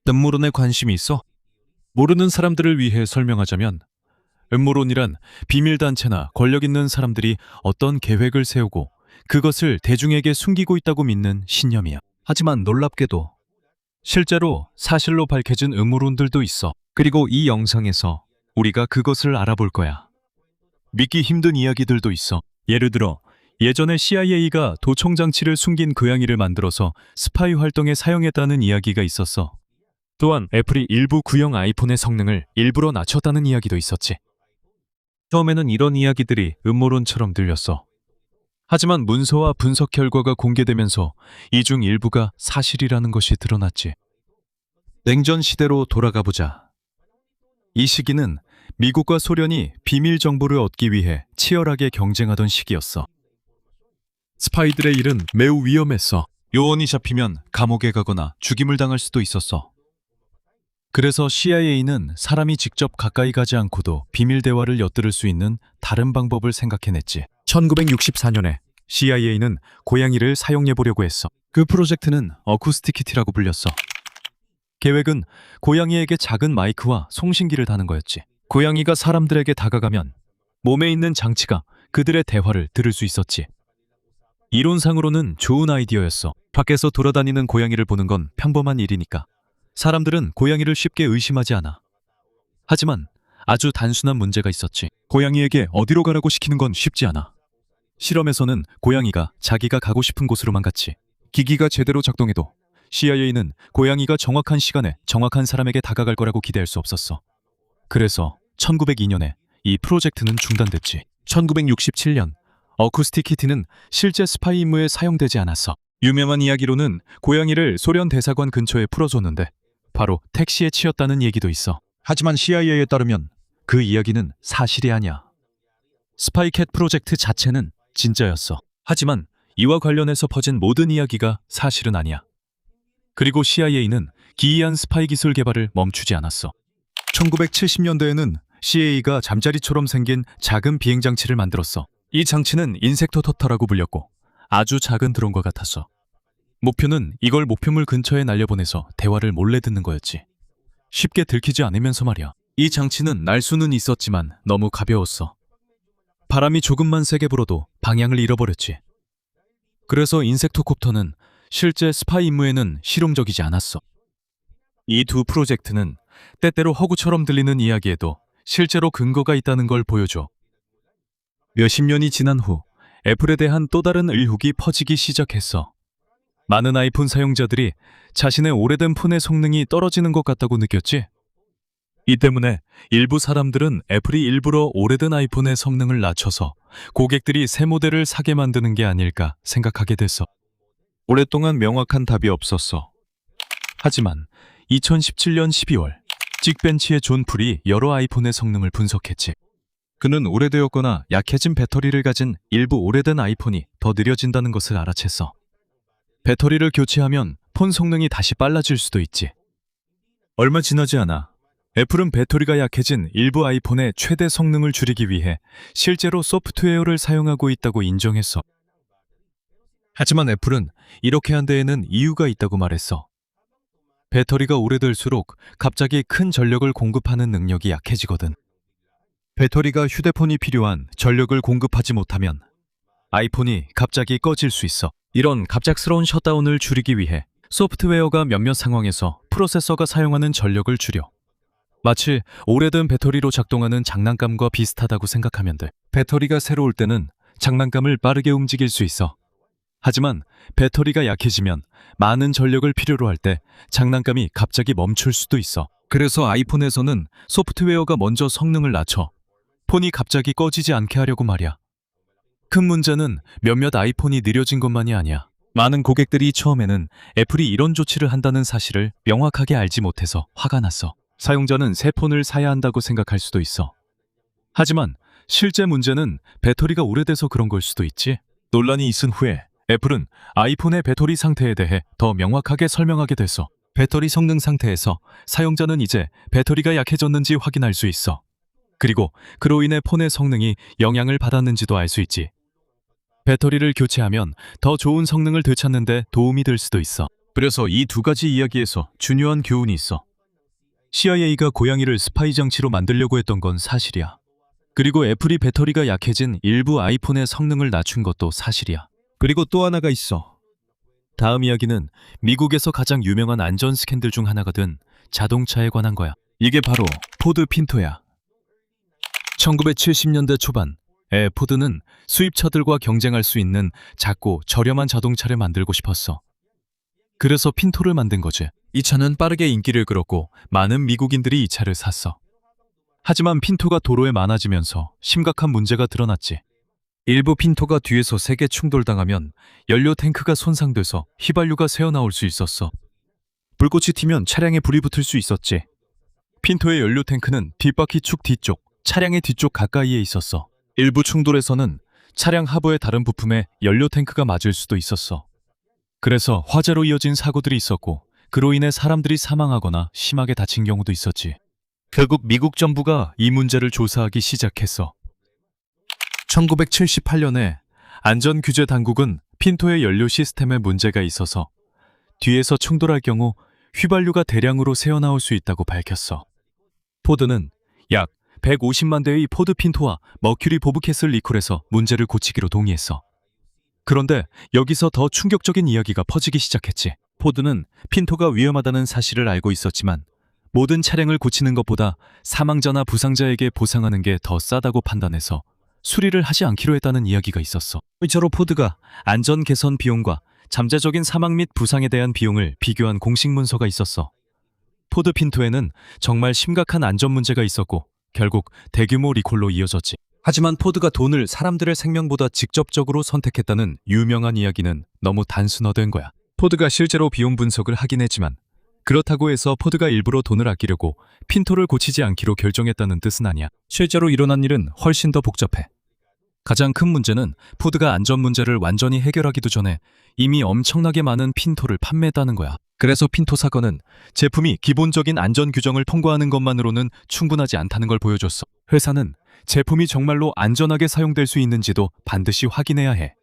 음모론에 관심이 있어? 모르는 사람들을 위해 설명하자면 음모론이란 비밀단체나 권력 있는 사람들이 어떤 계획을 세우고 그것을 대중에게 숨기고 있다고 믿는 신념이야. 하지만 놀랍게도 실제로 사실로 밝혀진 음모론들도 있어. 그리고 이 영상에서 우리가 그것을 알아볼 거야. 믿기 힘든 이야기들도 있어. 예를 들어 예전에 CIA가 도청 장치를 숨긴 고양이를 만들어서 스파이 활동에 사용했다는 이야기가 있었어. 또한 애플이 일부 구형 아이폰의 성능을 일부러 낮췄다는 이야기도 있었지. 처음에는 이런 이야기들이 음모론처럼 들렸어. 하지만 문서와 분석 결과가 공개되면서 이 중 일부가 사실이라는 것이 드러났지. 냉전 시대로 돌아가 보자. 이 시기는 미국과 소련이 비밀 정보를 얻기 위해 치열하게 경쟁하던 시기였어. 스파이들의 일은 매우 위험했어. 요원이 잡히면 감옥에 가거나 죽임을 당할 수도 있었어. 그래서 CIA는 사람이 직접 가까이 가지 않고도 비밀 대화를 엿들을 수 있는 다른 방법을 생각해냈지. 1964년에 CIA는 고양이를 사용해보려고 했어. 그 프로젝트는 어쿠스티키티라고 불렸어. 계획은 고양이에게 작은 마이크와 송신기를 다는 거였지. 고양이가 사람들에게 다가가면 몸에 있는 장치가 그들의 대화를 들을 수 있었지. 이론상으로는 좋은 아이디어였어. 밖에서 돌아다니는 고양이를 보는 건 평범한 일이니까 사람들은 고양이를 쉽게 의심하지 않아. 하지만 아주 단순한 문제가 있었지. 고양이에게 어디로 가라고 시키는 건 쉽지 않아. 실험에서는 고양이가 자기가 가고 싶은 곳으로만 갔지. 기기가 제대로 작동해도 CIA는 고양이가 정확한 시간에 정확한 사람에게 다가갈 거라고 기대할 수 없었어. 그래서 1902년에 이 프로젝트는 중단됐지. 1967년 어쿠스티키티는 실제 스파이 임무에 사용되지 않았어. 유명한 이야기로는 고양이를 소련 대사관 근처에 풀어줬는데 바로 택시에 치였다는 얘기도 있어. 하지만 CIA에 따르면 그 이야기는 사실이 아니야. 스파이캣 프로젝트 자체는 진짜였어. 하지만 이와 관련해서 퍼진 모든 이야기가 사실은 아니야. 그리고 CIA는 기이한 스파이 기술 개발을 멈추지 않았어. 1970년대에는 CIA가 잠자리처럼 생긴 작은 비행장치를 만들었어. 이 장치는 인섹터 터터라고 불렸고 아주 작은 드론과 같았어. 목표는 이걸 목표물 근처에 날려보내서 대화를 몰래 듣는 거였지. 쉽게 들키지 않으면서 말이야. 이 장치는 날 수는 있었지만 너무 가벼웠어. 바람이 조금만 세게 불어도 방향을 잃어버렸지. 그래서 인섹토콥터는 실제 스파이 임무에는 실용적이지 않았어. 이 두 프로젝트는 때때로 허구처럼 들리는 이야기에도 실제로 근거가 있다는 걸 보여줘. 몇십 년이 지난 후 애플에 대한 또 다른 의혹이 퍼지기 시작했어. 많은 아이폰 사용자들이 자신의 오래된 폰의 성능이 떨어지는 것 같다고 느꼈지? 이 때문에 일부 사람들은 애플이 일부러 오래된 아이폰의 성능을 낮춰서 고객들이 새 모델을 사게 만드는 게 아닐까 생각하게 됐어. 오랫동안 명확한 답이 없었어. 하지만 2017년 12월 직벤치의 존 풀이 여러 아이폰의 성능을 분석했지. 그는 오래되었거나 약해진 배터리를 가진 일부 오래된 아이폰이 더 느려진다는 것을 알아챘어. 배터리를 교체하면 폰 성능이 다시 빨라질 수도 있지. 얼마 지나지 않아 애플은 배터리가 약해진 일부 아이폰의 최대 성능을 줄이기 위해 실제로 소프트웨어를 사용하고 있다고 인정했어. 하지만 애플은 이렇게 한 데에는 이유가 있다고 말했어. 배터리가 오래될수록 갑자기 큰 전력을 공급하는 능력이 약해지거든. 배터리가 휴대폰이 필요한 전력을 공급하지 못하면 아이폰이 갑자기 꺼질 수 있어. 이런 갑작스러운 셧다운을 줄이기 위해 소프트웨어가 몇몇 상황에서 프로세서가 사용하는 전력을 줄여. 마치 오래된 배터리로 작동하는 장난감과 비슷하다고 생각하면 돼. 배터리가 새로울 때는 장난감을 빠르게 움직일 수 있어. 하지만 배터리가 약해지면 많은 전력을 필요로 할 때 장난감이 갑자기 멈출 수도 있어. 그래서 아이폰에서는 소프트웨어가 먼저 성능을 낮춰 폰이 갑자기 꺼지지 않게 하려고 말이야. 큰 문제는 몇몇 아이폰이 느려진 것만이 아니야. 많은 고객들이 처음에는 애플이 이런 조치를 한다는 사실을 명확하게 알지 못해서 화가 났어. 사용자는 새 폰을 사야 한다고 생각할 수도 있어. 하지만 실제 문제는 배터리가 오래돼서 그런 걸 수도 있지. 논란이 있은 후에 애플은 아이폰의 배터리 상태에 대해 더 명확하게 설명하게 됐어. 배터리 성능 상태에서 사용자는 이제 배터리가 약해졌는지 확인할 수 있어. 그리고 그로 인해 폰의 성능이 영향을 받았는지도 알 수 있지. 배터리를 교체하면 더 좋은 성능을 되찾는 데 도움이 될 수도 있어. 그래서 이 두 가지 이야기에서 중요한 교훈이 있어. CIA가 고양이를 스파이 장치로 만들려고 했던 건 사실이야. 그리고 애플이 배터리가 약해진 일부 아이폰의 성능을 낮춘 것도 사실이야. 그리고 또 하나가 있어. 다음 이야기는 미국에서 가장 유명한 안전 스캔들 중 하나가 된 자동차에 관한 거야. 이게 바로 포드 핀토야. 1970년대 초반, 포드는 수입차들과 경쟁할 수 있는 작고 저렴한 자동차를 만들고 싶었어. 그래서 핀토를 만든 거지. 이 차는 빠르게 인기를 끌었고 많은 미국인들이 이 차를 샀어. 하지만 핀토가 도로에 많아지면서 심각한 문제가 드러났지. 일부 핀토가 뒤에서 세게 충돌당하면 연료 탱크가 손상돼서 휘발유가 새어나올 수 있었어. 불꽃이 튀면 차량에 불이 붙을 수 있었지. 핀토의 연료 탱크는 뒷바퀴 축 뒤쪽, 차량의 뒤쪽 가까이에 있었어. 일부 충돌에서는 차량 하부의 다른 부품에 연료 탱크가 맞을 수도 있었어. 그래서 화재로 이어진 사고들이 있었고 그로 인해 사람들이 사망하거나 심하게 다친 경우도 있었지. 결국 미국 정부가 이 문제를 조사하기 시작했어. 1978년에 안전규제당국은 핀토의 연료 시스템에 문제가 있어서 뒤에서 충돌할 경우 휘발유가 대량으로 새어나올 수 있다고 밝혔어. 포드는 약 150만 대의 포드 핀토와 머큐리 보브캣을 리콜해서 문제를 고치기로 동의했어. 그런데 여기서 더 충격적인 이야기가 퍼지기 시작했지. 포드는 핀토가 위험하다는 사실을 알고 있었지만 모든 차량을 고치는 것보다 사망자나 부상자에게 보상하는 게 더 싸다고 판단해서 수리를 하지 않기로 했다는 이야기가 있었어. 의처로 포드가 안전 개선 비용과 잠재적인 사망 및 부상에 대한 비용을 비교한 공식 문서가 있었어. 포드 핀토에는 정말 심각한 안전 문제가 있었고 결국 대규모 리콜로 이어졌지. 하지만 포드가 돈을 사람들의 생명보다 직접적으로 선택했다는 유명한 이야기는 너무 단순화된 거야. 포드가 실제로 비용 분석을 하긴 했지만 그렇다고 해서 포드가 일부러 돈을 아끼려고 핀토를 고치지 않기로 결정했다는 뜻은 아니야. 실제로 일어난 일은 훨씬 더 복잡해. 가장 큰 문제는 포드가 안전 문제를 완전히 해결하기도 전에 이미 엄청나게 많은 핀토를 판매했다는 거야. 그래서 핀토 사건은 제품이 기본적인 안전 규정을 통과하는 것만으로는 충분하지 않다는 걸 보여줬어. 회사는 제품이 정말로 안전하게 사용될 수 있는지도 반드시 확인해야 해.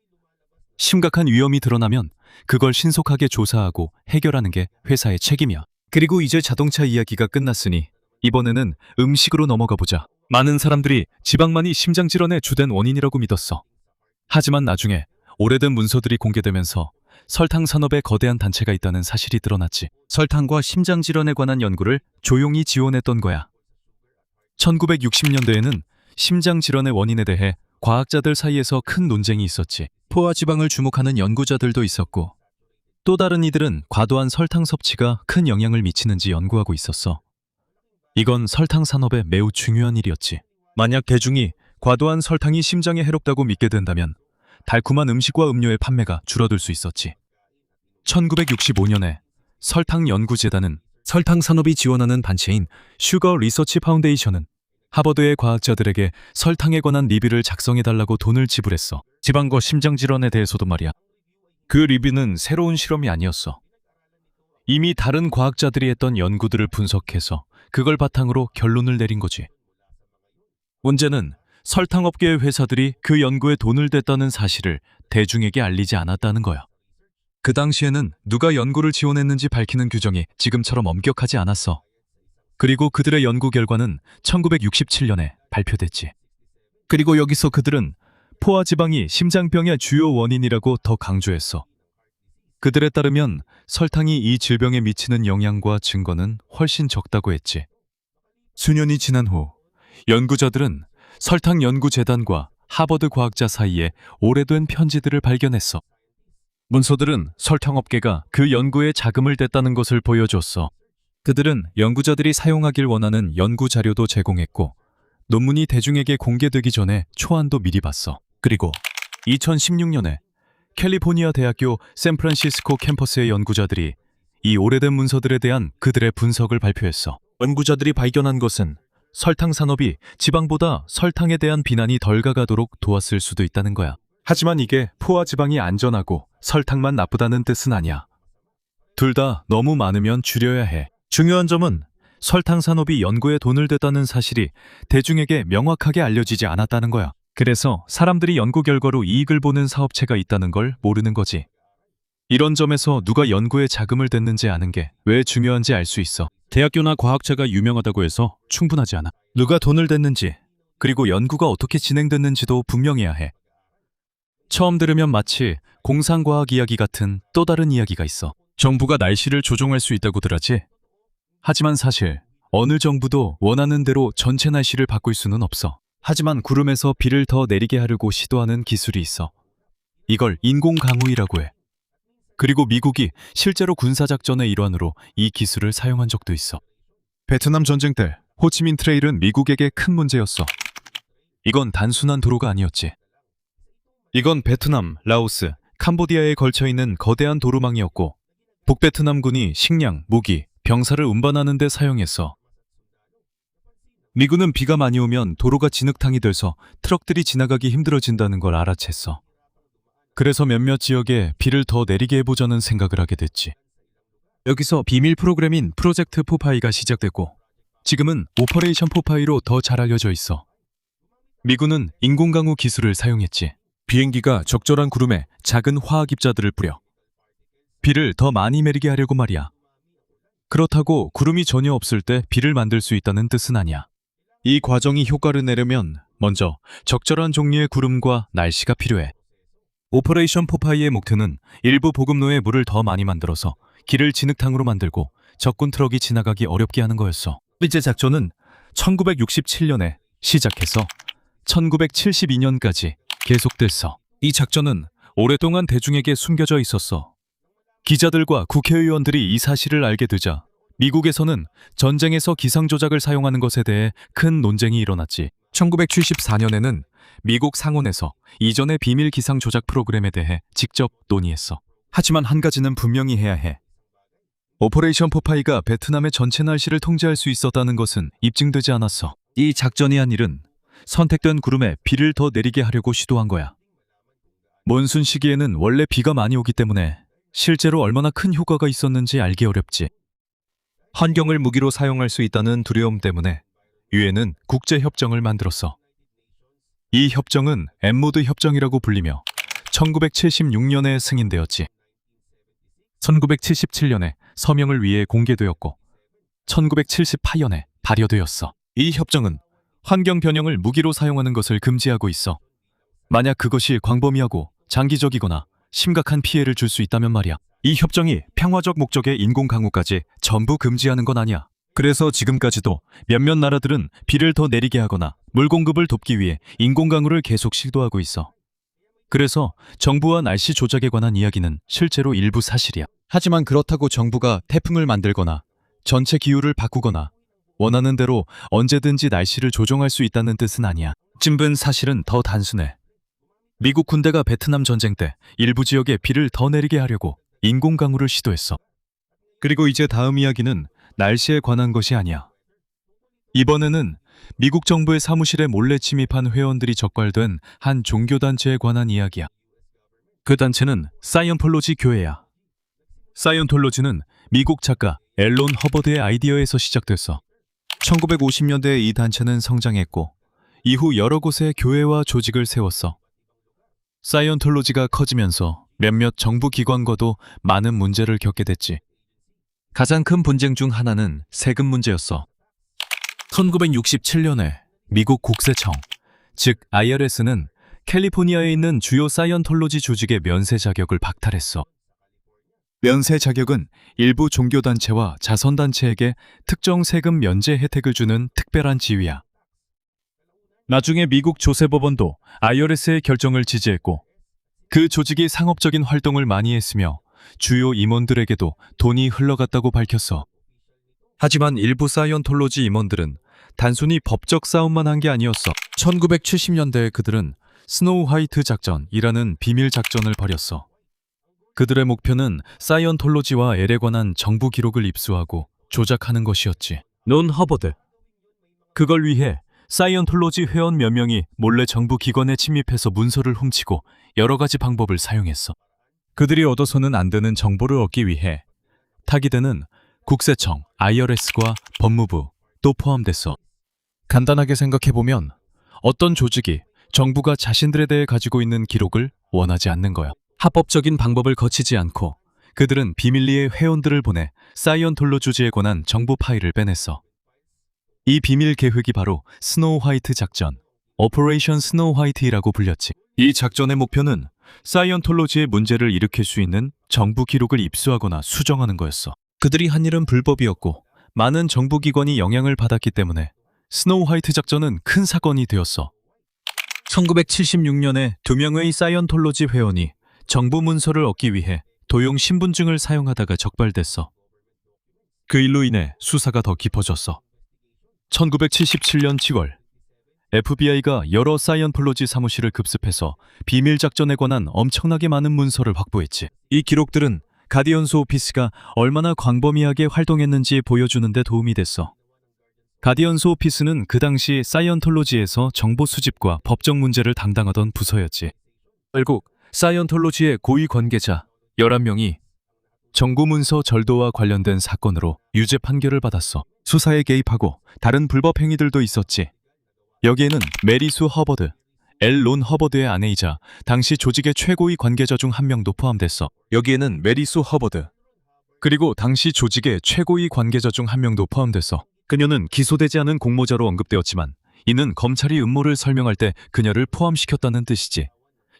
심각한 위험이 드러나면 그걸 신속하게 조사하고 해결하는 게 회사의 책임이야. 그리고 이제 자동차 이야기가 끝났으니 이번에는 음식으로 넘어가 보자. 많은 사람들이 지방만이 심장질환의 주된 원인이라고 믿었어. 하지만 나중에 오래된 문서들이 공개되면서 설탕 산업에 거대한 단체가 있다는 사실이 드러났지. 설탕과 심장질환에 관한 연구를 조용히 지원했던 거야. 1960년대에는 심장질환의 원인에 대해 과학자들 사이에서 큰 논쟁이 있었지. 포화 지방을 주목하는 연구자들도 있었고 또 다른 이들은 과도한 설탕 섭취가 큰 영향을 미치는지 연구하고 있었어. 이건 설탕 산업에 매우 중요한 일이었지. 만약 대중이 과도한 설탕이 심장에 해롭다고 믿게 된다면 달콤한 음식과 음료의 판매가 줄어들 수 있었지. 1965년에 설탕연구재단은 설탕 산업이 지원하는 단체인 슈거 리서치 파운데이션은 하버드의 과학자들에게 설탕에 관한 리뷰를 작성해달라고 돈을 지불했어. 지방과 심장질환에 대해서도 말이야. 그 리뷰는 새로운 실험이 아니었어. 이미 다른 과학자들이 했던 연구들을 분석해서 그걸 바탕으로 결론을 내린 거지. 문제는 설탕업계의 회사들이 그 연구에 돈을 댔다는 사실을 대중에게 알리지 않았다는 거야. 그 당시에는 누가 연구를 지원했는지 밝히는 규정이 지금처럼 엄격하지 않았어. 그리고 그들의 연구 결과는 1967년에 발표됐지. 그리고 여기서 그들은 포화 지방이 심장병의 주요 원인이라고 더 강조했어. 그들에 따르면 설탕이 이 질병에 미치는 영향과 증거는 훨씬 적다고 했지. 수년이 지난 후 연구자들은 설탕연구재단과 하버드 과학자 사이에 오래된 편지들을 발견했어. 문서들은 설탕업계가 그 연구에 자금을 댔다는 것을 보여줬어. 그들은 연구자들이 사용하길 원하는 연구 자료도 제공했고 논문이 대중에게 공개되기 전에 초안도 미리 봤어. 그리고 2016년에 캘리포니아 대학교 샌프란시스코 캠퍼스의 연구자들이 이 오래된 문서들에 대한 그들의 분석을 발표했어. 연구자들이 발견한 것은 설탕 산업이 지방보다 설탕에 대한 비난이 덜 가가도록 도왔을 수도 있다는 거야. 하지만 이게 포화 지방이 안전하고 설탕만 나쁘다는 뜻은 아니야. 둘 다 너무 많으면 줄여야 해. 중요한 점은 설탕 산업이 연구에 돈을 댔다는 사실이 대중에게 명확하게 알려지지 않았다는 거야. 그래서 사람들이 연구 결과로 이익을 보는 사업체가 있다는 걸 모르는 거지. 이런 점에서 누가 연구에 자금을 댔는지 아는 게 왜 중요한지 알 수 있어. 대학교나 과학자가 유명하다고 해서 충분하지 않아. 누가 돈을 댔는지, 그리고 연구가 어떻게 진행됐는지도 분명해야 해. 처음 들으면 마치 공상과학 이야기 같은 또 다른 이야기가 있어. 정부가 날씨를 조종할 수 있다고들 하지. 하지만 사실 어느 정부도 원하는 대로 전체 날씨를 바꿀 수는 없어. 하지만 구름에서 비를 더 내리게 하려고 시도하는 기술이 있어. 이걸 인공강우이라고 해. 그리고 미국이 실제로 군사작전의 일환으로 이 기술을 사용한 적도 있어. 베트남 전쟁 때 호치민 트레일은 미국에게 큰 문제였어. 이건 단순한 도로가 아니었지. 이건 베트남, 라오스, 캄보디아에 걸쳐있는 거대한 도로망이었고 북베트남군이 식량, 무기, 병사를 운반하는 데 사용했어. 미군은 비가 많이 오면 도로가 진흙탕이 돼서 트럭들이 지나가기 힘들어진다는 걸 알아챘어. 그래서 몇몇 지역에 비를 더 내리게 해보자는 생각을 하게 됐지. 여기서 비밀 프로그램인 프로젝트 포파이가 시작됐고 지금은 오퍼레이션 포파이로 더 잘 알려져 있어. 미군은 인공강우 기술을 사용했지. 비행기가 적절한 구름에 작은 화학 입자들을 뿌려 비를 더 많이 내리게 하려고 말이야. 그렇다고 구름이 전혀 없을 때 비를 만들 수 있다는 뜻은 아니야. 이 과정이 효과를 내려면 먼저 적절한 종류의 구름과 날씨가 필요해. 오퍼레이션 포파이의 목표는 일부 보급로에 물을 더 많이 만들어서 길을 진흙탕으로 만들고 적군 트럭이 지나가기 어렵게 하는 거였어. 이제 작전은 1967년에 시작해서 1972년까지 계속됐어. 이 작전은 오랫동안 대중에게 숨겨져 있었어. 기자들과 국회의원들이 이 사실을 알게 되자 미국에서는 전쟁에서 기상조작을 사용하는 것에 대해 큰 논쟁이 일어났지. 1974년에는 미국 상원에서 이전의 비밀 기상조작 프로그램에 대해 직접 논의했어. 하지만 한 가지는 분명히 해야 해. 오퍼레이션 포파이가 베트남의 전체 날씨를 통제할 수 있었다는 것은 입증되지 않았어. 이 작전이 한 일은 선택된 구름에 비를 더 내리게 하려고 시도한 거야. 몬순 시기에는 원래 비가 많이 오기 때문에 실제로 얼마나 큰 효과가 있었는지 알기 어렵지. 환경을 무기로 사용할 수 있다는 두려움 때문에 유엔은 국제협정을 만들었어. 이 협정은 엠모드 협정이라고 불리며 1976년에 승인되었지. 1977년에 서명을 위해 공개되었고 1978년에 발효되었어. 이 협정은 환경 변형을 무기로 사용하는 것을 금지하고 있어. 만약 그것이 광범위하고 장기적이거나 심각한 피해를 줄 수 있다면 말이야. 이 협정이 평화적 목적의 인공강우까지 전부 금지하는 건 아니야. 그래서 지금까지도 몇몇 나라들은 비를 더 내리게 하거나 물 공급을 돕기 위해 인공강우를 계속 시도하고 있어. 그래서 정부와 날씨 조작에 관한 이야기는 실제로 일부 사실이야. 하지만 그렇다고 정부가 태풍을 만들거나 전체 기후를 바꾸거나 원하는 대로 언제든지 날씨를 조종할 수 있다는 뜻은 아니야. 찜은 사실은 더 단순해. 미국 군대가 베트남 전쟁 때 일부 지역에 비를 더 내리게 하려고 인공강우를 시도했어. 그리고 이제 다음 이야기는 날씨에 관한 것이 아니야. 이번에는 미국 정부의 사무실에 몰래 침입한 회원들이 적발된 한 종교단체에 관한 이야기야. 그 단체는 사이언톨로지 교회야. 사이언톨로지는 미국 작가 앨런 허버드의 아이디어에서 시작됐어. 1950년대에 이 단체는 성장했고 이후 여러 곳에 교회와 조직을 세웠어. 사이언톨로지가 커지면서 몇몇 정부 기관과도 많은 문제를 겪게 됐지. 가장 큰 분쟁 중 하나는 세금 문제였어. 1967년에 미국 국세청, 즉 IRS는 캘리포니아에 있는 주요 사이언톨로지 조직의 면세 자격을 박탈했어. 면세 자격은 일부 종교단체와 자선단체에게 특정 세금 면제 혜택을 주는 특별한 지위야. 나중에 미국 조세법원도 IRS의 결정을 지지했고 그 조직이 상업적인 활동을 많이 했으며 주요 임원들에게도 돈이 흘러갔다고 밝혔어. 하지만 일부 사이언톨로지 임원들은 단순히 법적 싸움만 한 게 아니었어. 1970년대에 그들은 스노우 화이트 작전이라는 비밀 작전을 벌였어. 그들의 목표는 사이언톨로지와 엘에 관한 정부 기록을 입수하고 조작하는 것이었지. 론 허버드. 그걸 위해 사이언톨로지 회원 몇 명이 몰래 정부 기관에 침입해서 문서를 훔치고 여러 가지 방법을 사용했어. 그들이 얻어서는 안 되는 정보를 얻기 위해 타깃에는 국세청, IRS과 법무부 또 포함됐어. 간단하게 생각해보면 어떤 조직이 정부가 자신들에 대해 가지고 있는 기록을 원하지 않는 거야. 합법적인 방법을 거치지 않고 그들은 비밀리에 회원들을 보내 사이언톨로주지에 관한 정보 파일을 빼냈어. 이 비밀 계획이 바로 스노우 화이트 작전, 오퍼레이션 스노우 화이트이라고 불렸지. 이 작전의 목표는 사이언톨로지의 문제를 일으킬 수 있는 정부 기록을 입수하거나 수정하는 거였어. 그들이 한 일은 불법이었고 많은 정부기관이 영향을 받았기 때문에 스노우 화이트 작전은 큰 사건이 되었어. 1976년에 2명의 사이언톨로지 회원이 정부 문서를 얻기 위해 도용 신분증을 사용하다가 적발됐어. 그 일로 인해 수사가 더 깊어졌어. 1977년 10월 FBI가 여러 사이언톨로지 사무실을 급습해서 비밀 작전에 관한 엄청나게 많은 문서를 확보했지. 이 기록들은 가디언스 오피스가 얼마나 광범위하게 활동했는지 보여주는 데 도움이 됐어. 가디언스 오피스는 그 당시 사이언톨로지에서 정보 수집과 법적 문제를 담당하던 부서였지. 결국 사이언톨로지의 고위 관계자 11명이 정부 문서 절도와 관련된 사건으로 유죄 판결을 받았어. 수사에 개입하고 다른 불법 행위들도 있었지. 여기에는 메리수 허버드, 론 허버드의 아내이자 당시 조직의 최고위 관계자 중 한 명도 포함됐어. 여기에는 메리수 허버드, 그리고 당시 조직의 최고위 관계자 중 한 명도 포함됐어. 그녀는 기소되지 않은 공모자로 언급되었지만 이는 검찰이 음모를 설명할 때 그녀를 포함시켰다는 뜻이지.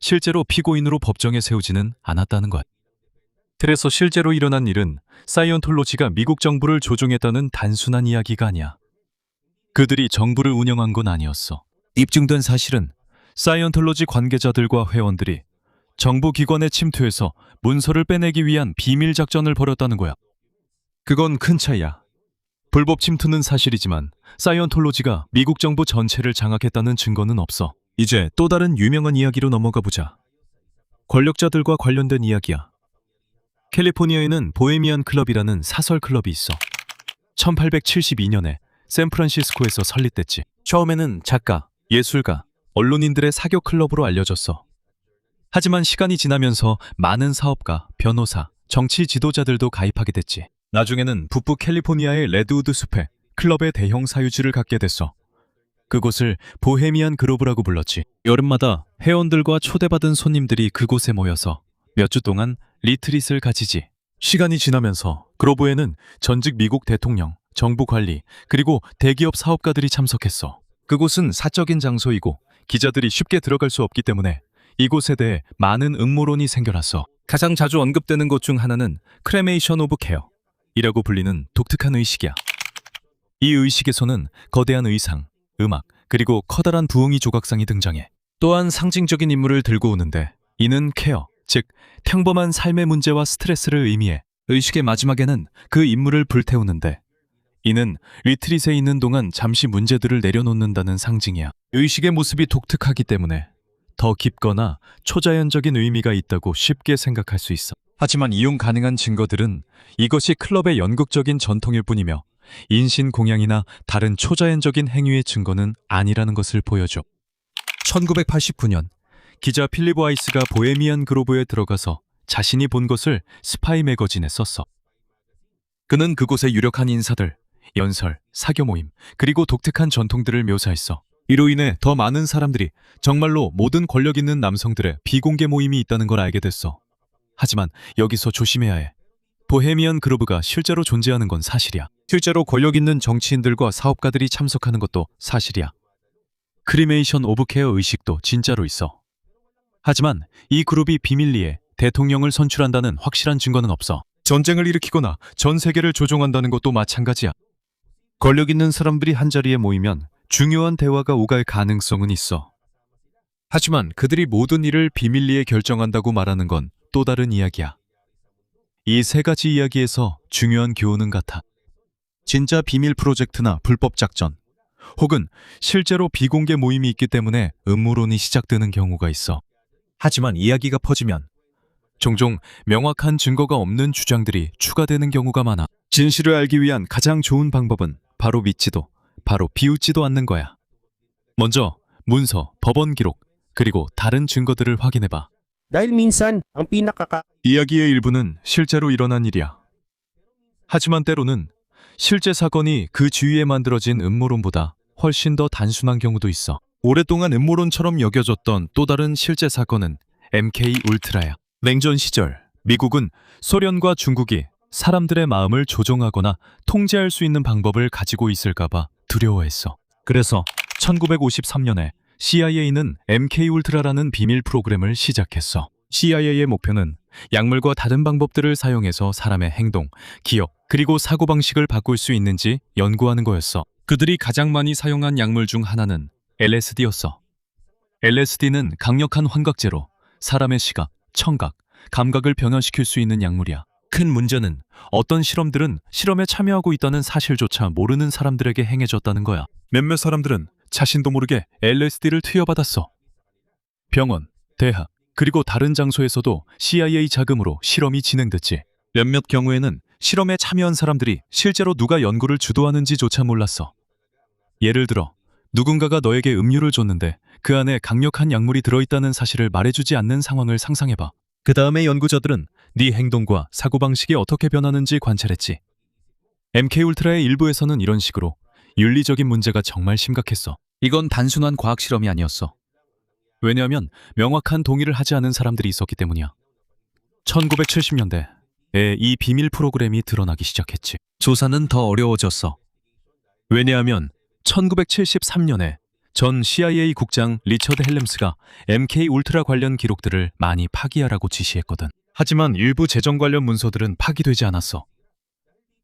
실제로 피고인으로 법정에 세우지는 않았다는 거야. 그래서 실제로 일어난 일은 사이언톨로지가 미국 정부를 조종했다는 단순한 이야기가 아니야. 그들이 정부를 운영한 건 아니었어. 입증된 사실은 사이언톨로지 관계자들과 회원들이 정부 기관에 침투해서 문서를 빼내기 위한 비밀 작전을 벌였다는 거야. 그건 큰 차이야. 불법 침투는 사실이지만 사이언톨로지가 미국 정부 전체를 장악했다는 증거는 없어. 이제 또 다른 유명한 이야기로 넘어가 보자. 권력자들과 관련된 이야기야. 캘리포니아에는 보헤미안 클럽이라는 사설 클럽이 있어. 1872년에 샌프란시스코에서 설립됐지. 처음에는 작가, 예술가, 언론인들의 사교 클럽으로 알려졌어. 하지만 시간이 지나면서 많은 사업가, 변호사, 정치 지도자들도 가입하게 됐지. 나중에는 북부 캘리포니아의 레드우드 숲에 클럽의 대형 사유지를 갖게 됐어. 그곳을 보헤미안 그로브라고 불렀지. 여름마다 회원들과 초대받은 손님들이 그곳에 모여서 몇 주 동안 리트릿을 가지지. 시간이 지나면서 그로브에는 전직 미국 대통령, 정부 관리, 그리고 대기업 사업가들이 참석했어. 그곳은 사적인 장소이고 기자들이 쉽게 들어갈 수 없기 때문에 이곳에 대해 많은 음모론이 생겨났어. 가장 자주 언급되는 것 중 하나는 크레메이션 오브 케어 이라고 불리는 독특한 의식이야. 이 의식에서는 거대한 의상, 음악, 그리고 커다란 부엉이 조각상이 등장해. 또한 상징적인 인물을 들고 오는데 이는 케어, 즉 평범한 삶의 문제와 스트레스를 의미해. 의식의 마지막에는 그 인물을 불태우는데 이는 리트릿에 있는 동안 잠시 문제들을 내려놓는다는 상징이야. 의식의 모습이 독특하기 때문에 더 깊거나 초자연적인 의미가 있다고 쉽게 생각할 수 있어. 하지만 이용 가능한 증거들은 이것이 클럽의 연극적인 전통일 뿐이며 인신공양이나 다른 초자연적인 행위의 증거는 아니라는 것을 보여줘. 1989년 기자 필립 와이스가 보헤미안 그로브에 들어가서 자신이 본 것을 스파이 매거진에 썼어. 그는 그곳의 유력한 인사들, 연설, 사교 모임, 그리고 독특한 전통들을 묘사했어. 이로 인해 더 많은 사람들이 정말로 모든 권력 있는 남성들의 비공개 모임이 있다는 걸 알게 됐어. 하지만 여기서 조심해야 해. 보헤미안 그로브가 실제로 존재하는 건 사실이야. 실제로 권력 있는 정치인들과 사업가들이 참석하는 것도 사실이야. 크리메이션 오브 케어 의식도 진짜로 있어. 하지만 이 그룹이 비밀리에 대통령을 선출한다는 확실한 증거는 없어. 전쟁을 일으키거나 전 세계를 조종한다는 것도 마찬가지야. 권력 있는 사람들이 한자리에 모이면 중요한 대화가 오갈 가능성은 있어. 하지만 그들이 모든 일을 비밀리에 결정한다고 말하는 건 또 다른 이야기야. 이 세 가지 이야기에서 중요한 교훈은 같아. 진짜 비밀 프로젝트나 불법 작전, 혹은 실제로 비공개 모임이 있기 때문에 음모론이 시작되는 경우가 있어. 하지만 이야기가 퍼지면 종종 명확한 증거가 없는 주장들이 추가되는 경우가 많아. 진실을 알기 위한 가장 좋은 방법은 바로 믿지도, 바로 비웃지도 않는 거야. 먼저 문서, 법원 기록, 그리고 다른 증거들을 확인해봐. Dahil minsan, ang 이야기의 일부는 실제로 일어난 일이야. 하지만 때로는 실제 사건이 그 주위에 만들어진 음모론보다 훨씬 더 단순한 경우도 있어. 오랫동안 음모론처럼 여겨졌던 또 다른 실제 사건은 MK 울트라야. 냉전 시절 미국은 소련과 중국이 사람들의 마음을 조종하거나 통제할 수 있는 방법을 가지고 있을까봐 두려워했어. 그래서 1953년에 CIA는 MK울트라라는 비밀 프로그램을 시작했어. CIA의 목표는 약물과 다른 방법들을 사용해서 사람의 행동, 기억, 그리고 사고방식을 바꿀 수 있는지 연구하는 거였어. 그들이 가장 많이 사용한 약물 중 하나는 LSD였어. LSD는 강력한 환각제로 사람의 시각, 청각, 감각을 변화시킬 수 있는 약물이야. 큰 문제는 어떤 실험들은 실험에 참여하고 있다는 사실조차 모르는 사람들에게 행해졌다는 거야. 몇몇 사람들은 자신도 모르게 LSD를 투여받았어. 병원, 대학, 그리고 다른 장소에서도 CIA 자금으로 실험이 진행됐지. 몇몇 경우에는 실험에 참여한 사람들이 실제로 누가 연구를 주도하는지조차 몰랐어. 예를 들어 누군가가 너에게 음료를 줬는데 그 안에 강력한 약물이 들어있다는 사실을 말해주지 않는 상황을 상상해봐. 그 다음에 연구자들은 네 행동과 사고방식이 어떻게 변하는지 관찰했지. MK울트라의 일부에서는 이런 식으로 윤리적인 문제가 정말 심각했어. 이건 단순한 과학 실험이 아니었어. 왜냐하면 명확한 동의를 하지 않은 사람들이 있었기 때문이야. 1970년대에 이 비밀 프로그램이 드러나기 시작했지. 조사는 더 어려워졌어. 왜냐하면 1973년에 전 CIA 국장 리처드 헬름스가 MK울트라 관련 기록들을 많이 파기하라고 지시했거든. 하지만 일부 재정 관련 문서들은 파기되지 않았어.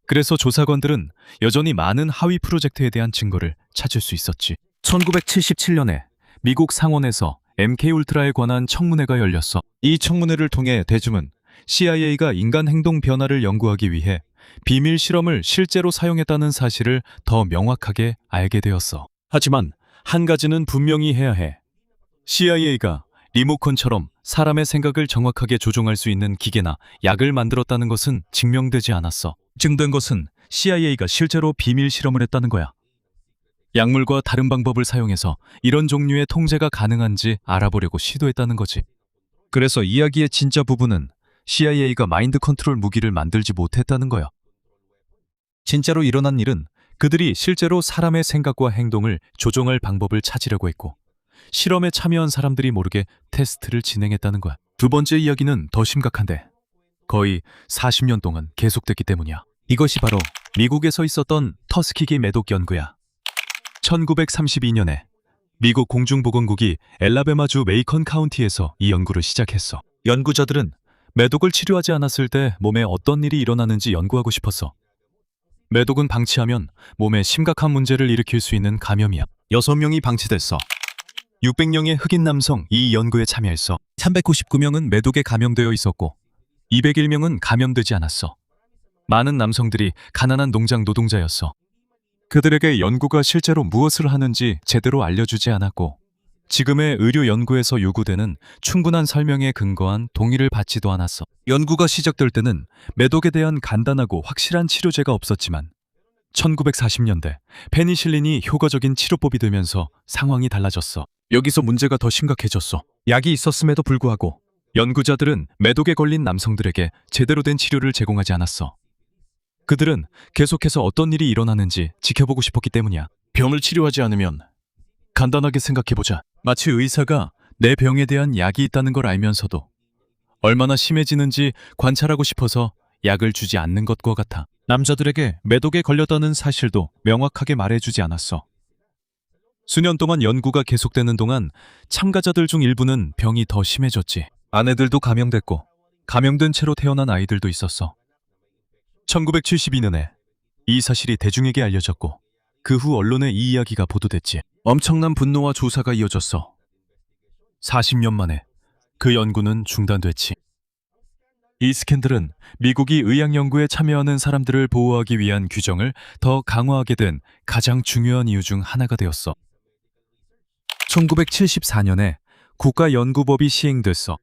그래서 조사관들은 여전히 많은 하위 프로젝트에 대한 증거를 찾을 수 있었지. 1977년에 미국 상원에서 MK울트라에 관한 청문회가 열렸어. 이 청문회를 통해 대중은 CIA가 인간 행동 변화를 연구하기 위해 비밀 실험을 실제로 사용했다는 사실을 더 명확하게 알게 되었어. 하지만 한 가지는 분명히 해야 해. CIA가 리모컨처럼 사람의 생각을 정확하게 조종할 수 있는 기계나 약을 만들었다는 것은 증명되지 않았어. 증된 것은 CIA가 실제로 비밀 실험을 했다는 거야. 약물과 다른 방법을 사용해서 이런 종류의 통제가 가능한지 알아보려고 시도했다는 거지. 그래서 이야기의 진짜 부분은 CIA가 마인드 컨트롤 무기를 만들지 못했다는 거야. 진짜로 일어난 일은 그들이 실제로 사람의 생각과 행동을 조종할 방법을 찾으려고 했고 실험에 참여한 사람들이 모르게 테스트를 진행했다는 거야. 두 번째 이야기는 더 심각한데 거의 40년 동안 계속됐기 때문이야. 이것이 바로 미국에서 있었던 터스키기 매독 연구야. 1932년에 미국 공중보건국이 엘라베마주 메이컨 카운티에서 이 연구를 시작했어. 연구자들은 매독을 치료하지 않았을 때 몸에 어떤 일이 일어나는지 연구하고 싶었어. 매독은 방치하면 몸에 심각한 문제를 일으킬 수 있는 감염이야. 6명이 방치됐어. 600명의 흑인 남성 이 연구에 참여했어. 399명은 매독에 감염되어 있었고 201명은 감염되지 않았어. 많은 남성들이 가난한 농장 노동자였어. 그들에게 연구가 실제로 무엇을 하는지 제대로 알려주지 않았고 지금의 의료 연구에서 요구되는 충분한 설명에 근거한 동의를 받지도 않았어. 연구가 시작될 때는 매독에 대한 간단하고 확실한 치료제가 없었지만 1940년대 페니실린이 효과적인 치료법이 되면서 상황이 달라졌어. 여기서 문제가 더 심각해졌어. 약이 있었음에도 불구하고 연구자들은 매독에 걸린 남성들에게 제대로 된 치료를 제공하지 않았어. 그들은 계속해서 어떤 일이 일어나는지 지켜보고 싶었기 때문이야. 병을 치료하지 않으면 간단하게 생각해보자. 마치 의사가 내 병에 대한 약이 있다는 걸 알면서도 얼마나 심해지는지 관찰하고 싶어서 약을 주지 않는 것과 같아. 남자들에게 매독에 걸렸다는 사실도 명확하게 말해주지 않았어. 수년 동안 연구가 계속되는 동안 참가자들 중 일부는 병이 더 심해졌지. 아내들도 감염됐고 감염된 채로 태어난 아이들도 있었어. 1972년에 이 사실이 대중에게 알려졌고 그 후 언론에 이 이야기가 보도됐지. 엄청난 분노와 조사가 이어졌어. 40년 만에 그 연구는 중단됐지. 이 스캔들은 미국이 의학 연구에 참여하는 사람들을 보호하기 위한 규정을 더 강화하게 된 가장 중요한 이유 중 하나가 되었어. 1974년에 국가연구법이 시행됐어.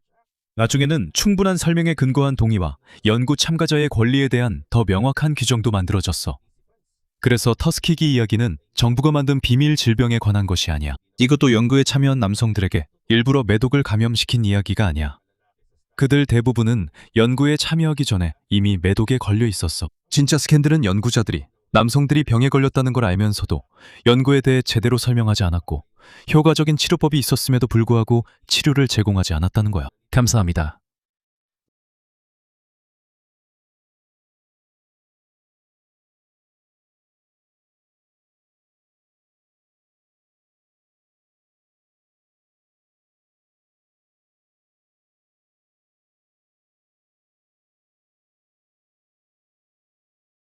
나중에는 충분한 설명에 근거한 동의와 연구 참가자의 권리에 대한 더 명확한 규정도 만들어졌어. 그래서 터스키기 이야기는 정부가 만든 비밀 질병에 관한 것이 아니야. 이것도 연구에 참여한 남성들에게 일부러 매독을 감염시킨 이야기가 아니야. 그들 대부분은 연구에 참여하기 전에 이미 매독에 걸려 있었어. 진짜 스캔들은 연구자들이 남성들이 병에 걸렸다는 걸 알면서도 연구에 대해 제대로 설명하지 않았고 효과적인 치료법이 있었음에도 불구하고 치료를 제공하지 않았다는 거야. 감사합니다.